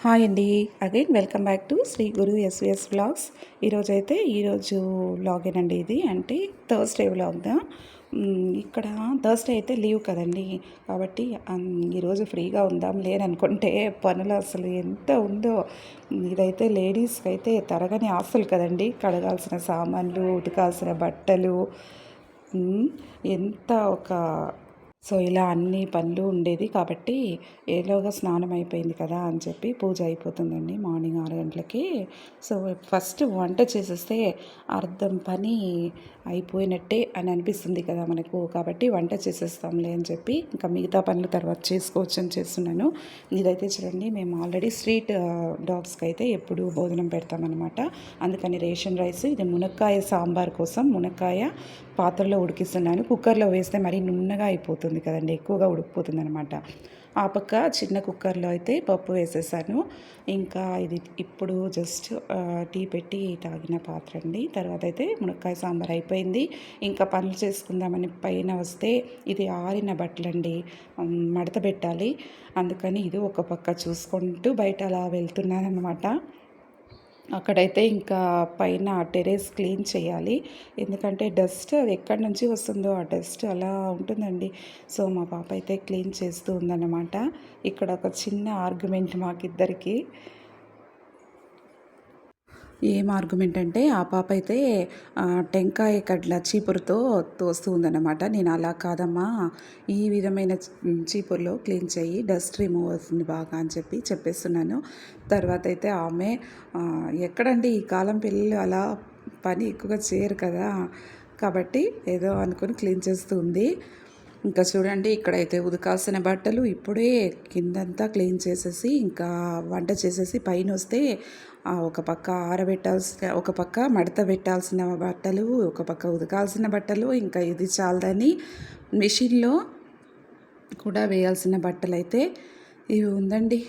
Hi అండి. Again welcome back to Shri Guru SVS vlogs. ఈరోజు వ్లాగేనండి ఇది. అంటే థర్స్డే వ్లాగ్. ఇక్కడ థర్స్డే అయితే లీవ్ కదండి. కాబట్టి ఈరోజు ఫ్రీగా ఉందాం లేననుకుంటే పనులు అసలు ఎంత ఉందో. ఇదైతే లేడీస్కి అయితే తరగని ఆస్తులు కదండి. కడగాల్సిన సామాన్లు, ఉతకాల్సిన బట్టలు, ఎంత ఒక ఇలా అన్ని పనులు ఉండేది కాబట్టి ఏలోగా స్నానం అయిపోయింది కదా అని చెప్పి పూజ అయిపోతుందండి మార్నింగ్ 6 గంటలకి. ఫస్ట్ వంట చేసేస్తే అర్థం పని అయిపోయినట్టే అని అనిపిస్తుంది కదా మనకు. కాబట్టి వంట చేసేస్తాంలే అని చెప్పి ఇంకా మిగతా పనులు తర్వాత చేసుకోవచ్చు అని చేస్తున్నాను. ఇదైతే చూడండి, మేము ఆల్రెడీ స్ట్రీట్ డాగ్స్కి అయితే ఎప్పుడు భోజనం పెడతామన్నమాట. అందుకని రేషన్ రైస్, ఇది మునక్కాయ సాంబార్ కోసం మునక్కాయ పాత్రలో ఉడికిస్తున్నాను. కుక్కర్లో వేస్తే మరీ నున్నగా అయిపోతుంది కదండి, ఎక్కువగా ఉడికిపోతుంది అనమాట. ఆ పక్క చిన్న కుక్కర్లో అయితే పప్పు వేసేసాను. ఇంకా ఇది ఇప్పుడు జస్ట్ టీ పెట్టి తాగిన పాత్ర అండి. తర్వాత అయితే మునక్కాయ సాంబార్ అయిపోయింది. ఇంకా పనులు చేసుకుందామని పైన వస్తే ఇది ఆరిన బట్టలండి, మడత పెట్టాలి. అందుకని ఇది ఒక పక్క చూసుకుంటూ బయట అలా వెళ్తున్నాను అనమాట. అక్కడైతే ఇంకా పైన టెర్రస్ క్లీన్ చేయాలి. ఎందుకంటే డస్ట్ అది ఎక్కడి నుంచి వస్తుందో ఆ డస్ట్ అలా ఉంటుందండి. మా పాప అయితే క్లీన్ చేస్తూ ఉందన్నమాట. ఇక్కడ ఒక చిన్న ఆర్గ్యుమెంట్ మాకిద్దరికి. ఏం ఆర్గ్యుమెంట్ అంటే, ఆ పాప అయితే టెంకాయ కడ్ల చీపురుతో తోస్తూ ఉందన్నమాట. నేను అలా కాదమ్మా, ఈ విధమైన చీపురులో క్లీన్ చేయి, డస్ట్ రిమూవ్ అవుతుంది బాగా అని చెప్పేస్తున్నాను. తర్వాత అయితే ఆమె ఎక్కడండి ఈ కాలం పిల్లలు అలా పని ఎక్కువగా చేయరు కదా, కాబట్టి ఏదో అనుకుని క్లీన్ చేస్తూ ఉంది. ఇంకా చూడండి, ఇక్కడైతే ఉదకాల్సిన బట్టలు ఇప్పుడే కిందంతా క్లీన్ చేసేసి ఇంకా వంట చేసేసి పైన వస్తే ఒక పక్క ఒక పక్క మడత పెట్టాల్సిన బట్టలు, ఒక పక్క ఉదకాల్సిన బట్టలు, ఇంకా ఇది చాలదని మెషిన్లో కూడా వేయాల్సిన బట్టలు అయితే ఇవి ఉందండి.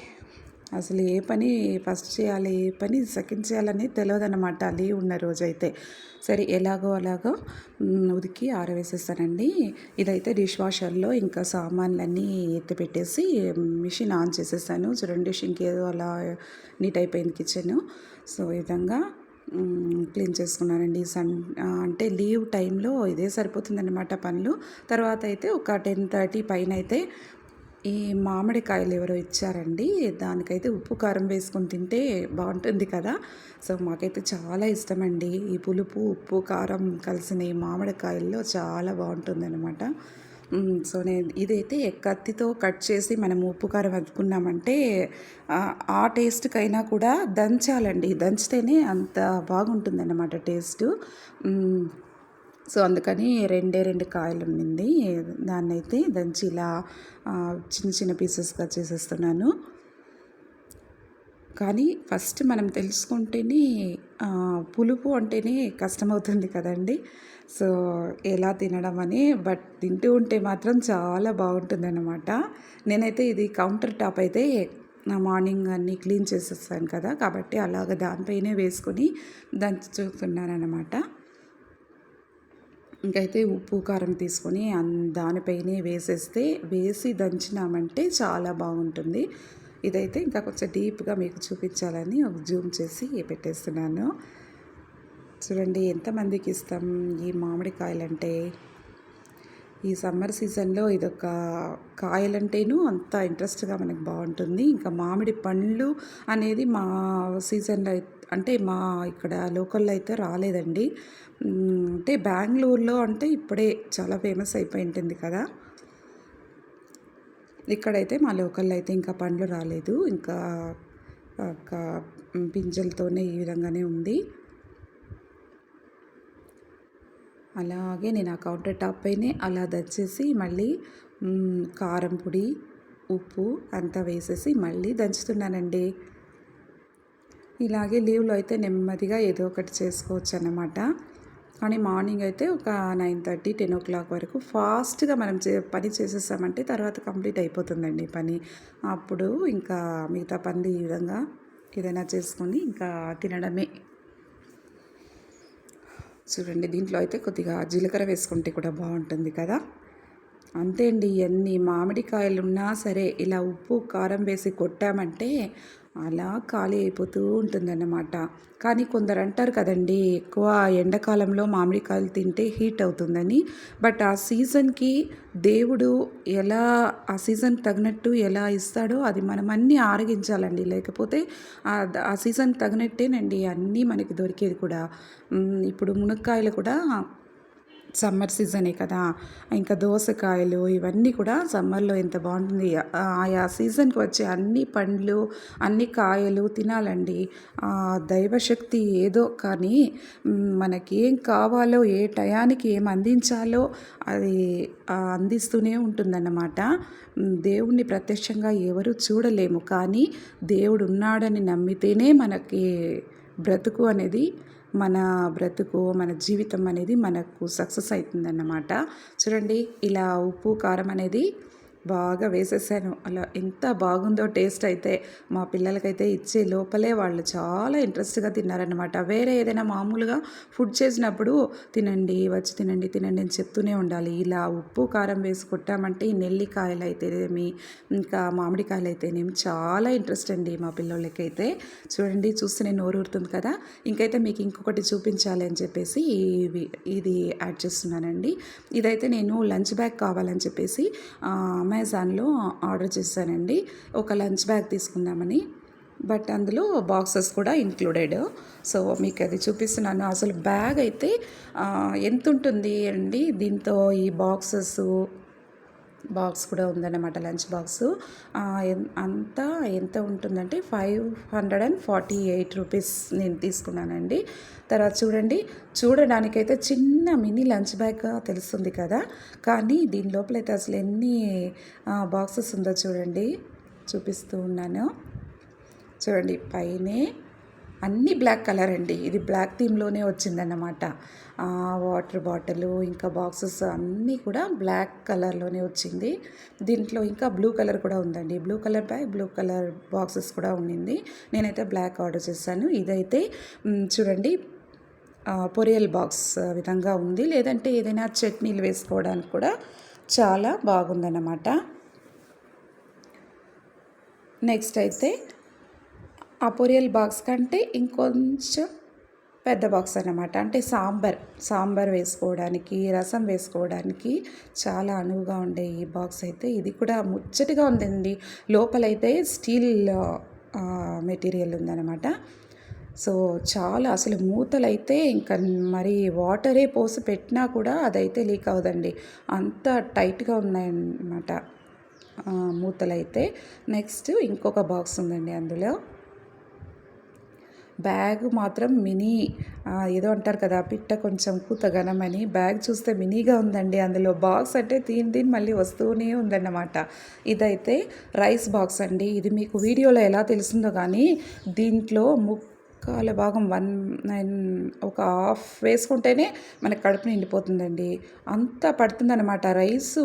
అసలు ఏ పని ఫస్ట్ చేయాలి, ఏ పని సెకండ్ చేయాలని తెలియదన్నమాట లీవ్ ఉన్న రోజైతే. సరే ఎలాగో అలాగో ఉతికి ఆరవేసేస్తానండి. ఇదైతే డిష్ వాషర్లో ఇంకా సామాన్లన్నీ ఎత్తి పెట్టేసి మిషన్ ఆన్ చేసేసాను. చూడండి, ఇంకేదో అలా నీట్ అయిపోయింది కిచెన్. ఈ విధంగా క్లీన్ చేసుకున్నానండి. అంటే లీవ్ టైంలో ఇదే సరిపోతుందన్నమాట పనులు. తర్వాత అయితే ఒక 10:30 పైన అయితే ఈ మామిడికాయలు ఎవరో ఇచ్చారండి. దానికైతే ఉప్పు కారం వేసుకొని తింటే బాగుంటుంది కదా. మాకైతే చాలా ఇష్టమండి ఈ పులుపు, ఉప్పు, కారం కలిసిన ఈ మామిడికాయల్లో చాలా బాగుంటుందన్నమాట. నేను ఇదైతే కత్తితో కట్ చేసి మనం ఉప్పు కారం అద్దుకున్నామంటే ఆ టేస్ట్కైనా కూడా దంచాలండి. దంచితేనే అంత బాగుంటుందన్నమాట టేస్టు. అందుకని రెండు కాయలు ఉండింది, దాన్నైతే దంచి ఇలా చిన్న చిన్న పీసెస్గా చేసేస్తున్నాను. కానీ ఫస్ట్ మనం తెలుసుకుంటేనే పులుపు అంటేనే కష్టమవుతుంది కదండి. ఎలా తినడం అని, బట్ తింటూ ఉంటే మాత్రం చాలా బాగుంటుందన్నమాట. నేనైతే ఇది కౌంటర్ టాప్ అయితే మార్నింగ్ అన్నీ క్లీన్ చేసేస్తాను కదా, కాబట్టి అలాగ దానిపైనే వేసుకొని దంచుతున్నానమాట. ఇంకైతే ఉప్పు కారం తీసుకొని దానిపైనే వేసి దంచినామంటే చాలా బాగుంటుంది. ఇదైతే ఇంకా కొంచెం డీప్గా మీకు చూపించాలని ఒక జూమ్ చేసి పెట్టేస్తున్నాను. చూడండి, ఎంతమందికి ఇష్టం ఈ మామిడికాయలంటే. ఈ సమ్మర్ సీజన్లో ఇదొక కాయలంటేనూ అంత ఇంట్రెస్ట్గా మనకు బాగుంటుంది. ఇంకా మామిడి పండ్లు అనేది మా సీజన్లో అంటే మా ఇక్కడ లోకల్లో అయితే రాలేదండి. అంటే బెంగళూరులో అంటే ఇప్పుడే చాలా ఫేమస్ అయిపోయి ఉంటుంది కదా. ఇక్కడైతే మా లోకల్లో అయితే ఇంకా పండ్లు రాలేదు. ఇంకా పింజలతోనే ఈ విధంగానే ఉంది. అలాగే నేను ఆ కౌంటర్ టాప్ పైనే అలా దంచేసి మళ్ళీ కారం పొడి, ఉప్పు అంతా వేసేసి మళ్ళీ దంచుతున్నానండి. ఇలాగే లీవ్లో అయితే నెమ్మదిగా ఏదో ఒకటి చేసుకోవచ్చు అన్నమాట. కానీ మార్నింగ్ అయితే ఒక 9:30, 10 వరకు ఫాస్ట్గా మనం పని చేసేసామంటే తర్వాత కంప్లీట్ అయిపోతుందండి పని. అప్పుడు ఇంకా మిగతా పనులు ఈ విధంగా ఏదైనా చేసుకొని ఇంకా తినడమే. చూడండి, దీంట్లో అయితే కొద్దిగా జీలకర్ర వేసుకుంటే కూడా బాగుంటుంది కదా. అంతే అండి, ఎన్ని మామిడికాయలు ఉన్నా సరే ఇలా ఉప్పు కారం వేసి కొట్టామంటే అలా ఖాళీ అయిపోతూ ఉంటుందన్నమాట. కానీ కొందరు అంటారు కదండీ! ఎక్కువ ఎండాకాలంలో మామిడికాయలు తింటే హీట్ అవుతుందని. బట్ ఆ సీజన్‌కి దేవుడు ఎలా ఆ సీజన్‌కి తగినట్టు ఎలా ఇస్తాడో అది మనం అన్నీ ఆరగించాలండి. లేకపోతే ఆ సీజన్‌కి తగినట్టేనండి అన్నీ మనకి దొరికేది కూడా. ఇప్పుడు మునక్కాయలు కూడా సమ్మర్ సీజనే కదా! ఇంకా దోసకాయలు ఇవన్నీ కూడా సమ్మర్‌లో ఎంత బావుంటుంది. ఆయా సీజన్‌కి వచ్చే అన్ని పండ్లు, అన్ని కాయలు తినాలండి. దైవశక్తి ఏదో కానీ మనకేం కావాలో, ఏ టయానికి ఏం అందించాలో అది అందిస్తూనే ఉంటుందన్నమాట. దేవుడిని ప్రత్యక్షంగా ఎవరు చూడలేము. కానీ దేవుడున్నాడని నమ్మితేనే మనకి బ్రతుకు అనేది మన బ్రతుకు, మన జీవితం అనేది మనకు సక్సెస్ అయితుందన్నమాట. చూడండి ఇలా ఉప్పు, కారం అనేది బాగా వేసేసాను. అలా ఎంత బాగుందో టేస్ట్ అయితే. మా పిల్లలకైతే ఇచ్చే లోపలే వాళ్ళు చాలా ఇంట్రెస్ట్‌గా తిన్నారనమాట. వేరే ఏదైనా మామూలుగా ఫుడ్ చేసినప్పుడు తినండి, వచ్చి తినండి, తినండి అని చెప్తూనే ఉండాలి. ఇలా ఉప్పు, కారం వేసి కొట్టామంటే ఈ నెల్లికాయలైతేనేమి, ఇంకా మామిడికాయలైతేనేమి చాలా ఇంట్రెస్ట్ అండి మా పిల్లోళ్ళకైతే. చూడండి చూస్తేనే నోరూరుతుంది కదా! ఇంకైతే మీకు ఇంకొకటి చూపించాలి అని చెప్పేసి ఇది యాడ్ చేస్తున్నానండి. ఇదైతే నేను లంచ్ బ్యాగ్ కావాలని చెప్పేసి అమెజాన్‌లో ఆర్డర్ చేశానండి. ఒక లంచ్ బ్యాగ్ తీసుకుందామని. బట్ అందులో బాక్సెస్ కూడా ఇంక్లూడెడ్. సో మీకు అది చూపిస్తున్నాను. అసలు బ్యాగ్ అయితే ఎంతుంటుంది అండి దీంతో ఈ బాక్స్ కూడా ఉందన్నమాట లంచ్ బాక్సు. అంతా ఎంత ఉంటుందంటే 548 రూపీస్ నేను తీసుకున్నానండి. తర్వాత చూడడానికైతే చిన్న మినీ లంచ్ బ్యాగ్ తెలుస్తుంది కదా! కానీ దీని లోపలైతే అసలు ఎన్ని బాక్సెస్ ఉందో చూడండి. చూపిస్తూ ఉన్నాను. చూడండి పైనే అన్నీ బ్లాక్ కలర్ అండి. ఇది బ్లాక్ థీమ్‌లోనే వచ్చిందన్నమాట. వాటర్ బాటిలు ఇంకా బాక్సెస్ అన్నీ కూడా బ్లాక్ కలర్‌లోనే వచ్చింది. దీంట్లో ఇంకా బ్లూ కలర్ కూడా ఉందండి. Blue colour bag, blue colour boxes కూడా ఉండింది. నేనైతే బ్లాక్ ఆర్డర్ చేశాను. ఇదైతే చూడండి పొరియల్ బాక్స్ విధంగా ఉంది. లేదంటే ఏదైనా చట్నీలు వేసుకోవడానికి కూడా చాలా బాగుందన్నమాట. నెక్స్ట్ అయితే ఆ పొరియల్ బాక్స్ కంటే ఇంకొంచెం పెద్ద బాక్స్ అన్నమాట. అంటే సాంబార్ వేసుకోవడానికి, రసం వేసుకోవడానికి చాలా అనువుగా ఉండే ఈ బాక్స్ అయితే ఇది కూడా ముచ్చటగా ఉందండి. లోపలైతే స్టీల్ మెటీరియల్ ఉందన్నమాట. సో చాలా అసలు మూతలైతే ఇంకా మరి వాటరే పోసి పెట్టినా కూడా అదైతే లీక్ అవ్వదండి. అంత టైట్‌గా ఉన్నాయన్నమాట మూతలైతే. నెక్స్ట్ ఇంకొక బాక్స్ ఉందండి అందులో. బ్యాగ్ మాత్రం మినీ ఏదో అంటారు కదా పిట్ట కొంచెం కూత ఘనమని. బ్యాగ్ చూస్తే మినీగా ఉందండి. అందులో బాక్స్ అంటే దీని మళ్ళీ వస్తూనే ఉందన్నమాట. ఇదైతే రైస్ బాక్స్ అండి. ఇది మీకు వీడియోలో ఎలా తెలిసిందో కానీ దీంట్లో ముక్కాల భాగం ఒక హాఫ్ వేసుకుంటేనే మనకు కడుపు నిండిపోతుందండి. అంత పడుతుందన్నమాట రైసు.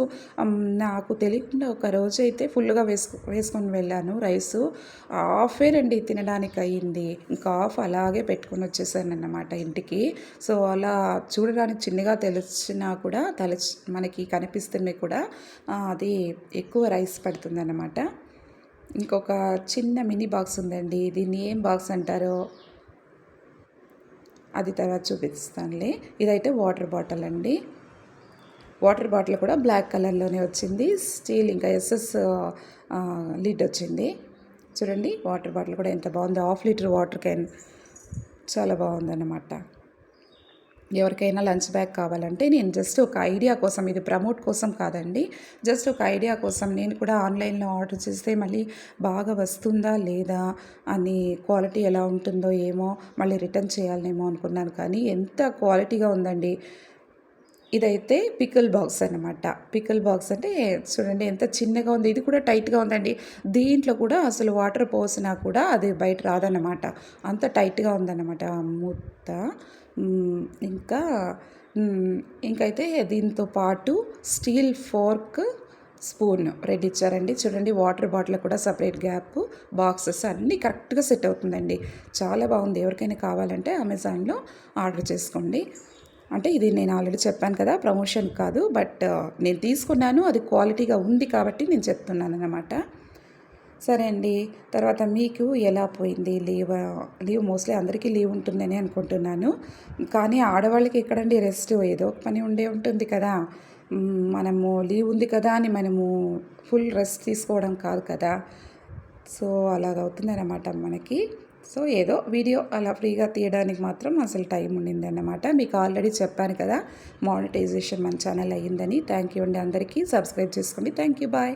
నాకు తెలియకుండా ఒక రోజైతే ఫుల్గా వేసుకొని వెళ్ళాను రైసు. హాఫేనండి తినడానికి అయ్యింది. ఇంకా హాఫ్ అలాగే పెట్టుకొని వచ్చేసానన్నమాట ఇంటికి. సో అలా చూడడానికి చిన్నగా తెలిసినా కూడా మనకి కనిపిస్తున్నాయి కూడా అది ఎక్కువ రైస్ పడుతుందన్నమాట. ఇంకొక చిన్న మినీ బాక్స్ ఉందండి. దీన్ని ఏం బాక్స్ అంటారో అది తర్వాత చూపిస్తానులే. ఇదైతే వాటర్ బాటిల్ అండి. వాటర్ బాటిల్ కూడా బ్లాక్ కలర్లోనే వచ్చింది. స్టీల్ ఇంకా ఎస్ఎస్ లిడ్ వచ్చింది. చూడండి వాటర్ బాటిల్ కూడా ఎంత బాగుందో. 1/2 లీటర్ వాటర్ క్యాన్ చాలా బాగుందన్నమాట. ఎవరికైనా లంచ్ బ్యాగ్ కావాలంటే నేను జస్ట్ ఒక ఐడియా కోసం, ఇది ప్రమోట్ కోసం కాదండి, జస్ట్ ఒక ఐడియా కోసం. నేను కూడా ఆన్లైన్లో ఆర్డర్ చేస్తే మళ్ళీ బాగా వస్తుందా లేదా అని, క్వాలిటీ ఎలా ఉంటుందో ఏమో, మళ్ళీ రిటర్న్ చేయాలనేమో అనుకున్నాను. కానీ ఎంత క్వాలిటీగా ఉందండి. ఇదైతే పికిల్ బాక్స్ అనమాట. పికిల్ బాక్స్ అంటే చూడండి ఎంత చిన్నగా ఉంది. ఇది కూడా టైట్గా ఉందండి. దీంట్లో కూడా అసలు వాటర్ పోసినా కూడా అది బయట రాదన్నమాట. అంత టైట్గా ఉందన్నమాట మూత. ఇంకా ఇంకైతే దీంతో పాటు స్టీల్ ఫోర్క్, స్పూన్ 2 ఇచ్చారండి. చూడండి వాటర్ బాటిల్ కూడా సపరేట్ గ్యాప్, బాక్సెస్ అన్నీ కరెక్ట్గా సెట్ అవుతుందండి. చాలా బాగుంది. ఎవరికైనా కావాలంటే అమెజాన్లో ఆర్డర్ చేసుకోండి. అంటే ఇది నేను ఆల్రెడీ చెప్పాను కదా, ప్రమోషన్ కాదు, బట్ నేను తీసుకున్నాను, అది క్వాలిటీగా ఉంది కాబట్టి నేను చెప్తున్నాను అన్నమాట. సరే అండి. తర్వాత మీకు ఎలా పోయింది లీవ్ మోస్ట్‌లీ అందరికీ లీవ్ ఉంటుందని అనుకుంటున్నాను. కానీ ఆడవాళ్ళకి ఎక్కడండి రెస్ట్ ఏదో ఒక పని ఉండే ఉంటుంది కదా! మనము లీవ్ ఉంది కదా అని మనము ఫుల్ రెస్ట్ తీసుకోవడం కాదు కదా! సో, అలాగవుతుందనమాట మనకి. సో, ఏదో వీడియో అలా ఫ్రీగా తీయడానికి మాత్రం అసలు టైం ఉండిందన్నమాట. మీకు ఆల్రెడీ చెప్పాను కదా! మానిటైజేషన్ మన ఛానల్ అయ్యిందని. థ్యాంక్ యూ అండి అందరికీ. సబ్స్క్రైబ్ చేసుకోండి. Thank you. బాయ్.